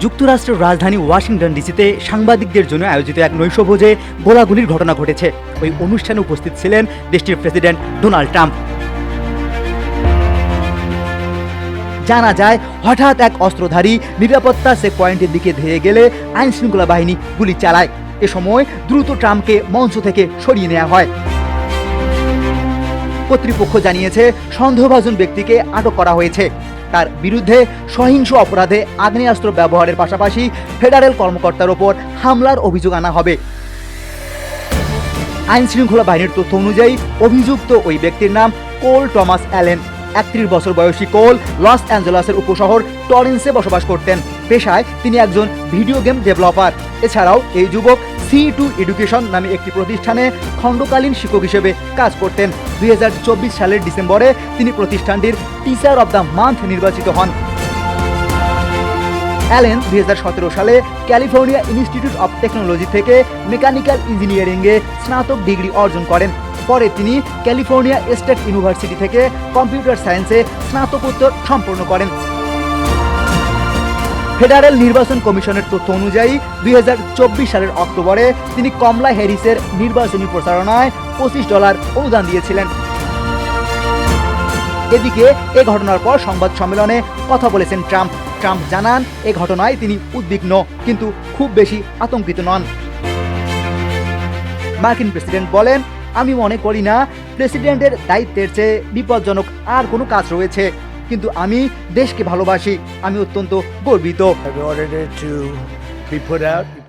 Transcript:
যুক্তরাষ্ট্রের রাজধানী ওয়াশিংটন ডিসিতে সাংবাদিকদের জন্য আয়োজিত এক নৈশভোজে গোলাগুলির ঘটনা ঘটেছে। ওই অনুষ্ঠানে উপস্থিত ছিলেন দেশটির প্রেসিডেন্ট ডোনাল্ড ট্রাম্প। জানা যায়, হঠাৎ এক অস্ত্রধারী নিরাপত্তা চেক পয়েন্টের দিকে ধেয়ে গেলে আইন শৃঙ্খলা বাহিনী গুলি চালায়। এ সময় দ্রুত ট্রাম্পকে মঞ্চ থেকে সরিয়ে নেওয়া হয়। কর্তৃপক্ষ জানিয়েছে, সন্দেহভাজন ব্যক্তিকে আটক করা হয়েছে। তার বিরুদ্ধে সহিংস অপরাধে আগ্নেয়াস্ত্র ব্যবহারের পাশাপাশি ফেডারেল কর্মকর্তার ওপর হামলার অভিযোগ আনা হবে। আইন শৃঙ্খলা বাহিনীর তথ্য অনুযায়ী অভিযুক্ত ওই ব্যক্তির নাম কোল টমাস অ্যালেন। 31 বছর বয়সী কোল লস অ্যাঞ্জেলাসের উপশহর টরেন্সে বসবাস করতেন। পেশায় তিনি একজন ভিডিও গেম ডেভেলপার। এছাড়াও এই যুবক C2 এডুকেশন নামে একটি প্রতিষ্ঠানে খণ্ডকালীন শিক্ষক হিসেবে কাজ করতেন। 2024 সালের ডিসেম্বরে তিনি প্রতিষ্ঠানটির টিচার অব দ্য মান্থ নির্বাচিত হন। অ্যালেন 2017 সালে ক্যালিফোর্নিয়া ইনস্টিটিউট অব টেকনোলজি থেকে মেকানিক্যাল ইঞ্জিনিয়ারিংয়ে স্নাতক ডিগ্রি অর্জন করেন। পরে তিনি ক্যালিফোর্নিয়া স্টেট ইউনিভার্সিটি থেকে কম্পিউটার সায়েন্সে স্নাতকোত্তর সম্পন্ন করেন। ফেডারেল নির্বাচন কমিশনের তথ্য অনুযায়ী 2024 সালের অক্টোবরে তিনি কমলা হ্যারিসের নির্বাচনী প্রচারণায় $25 অনুদান দিয়েছিলেন। এদিকে এ ঘটনার পর সংবাদ সম্মেলনে কথা বলেছেন ট্রাম্প। ট্রাম্প জানান, এ ঘটনায় তিনি উদ্বিগ্ন, কিন্তু খুব বেশি আতঙ্কিত নন। মার্কিন প্রেসিডেন্ট বলেন, আমি মনে করি না প্রেসিডেন্টের দায়িত্বের চেয়ে বিপজ্জনক আর কোনো কাজ রয়েছে, কিন্তু আমি দেশকে ভালোবাসি। আমি অত্যন্ত গর্বিত। I've ordered it to be put out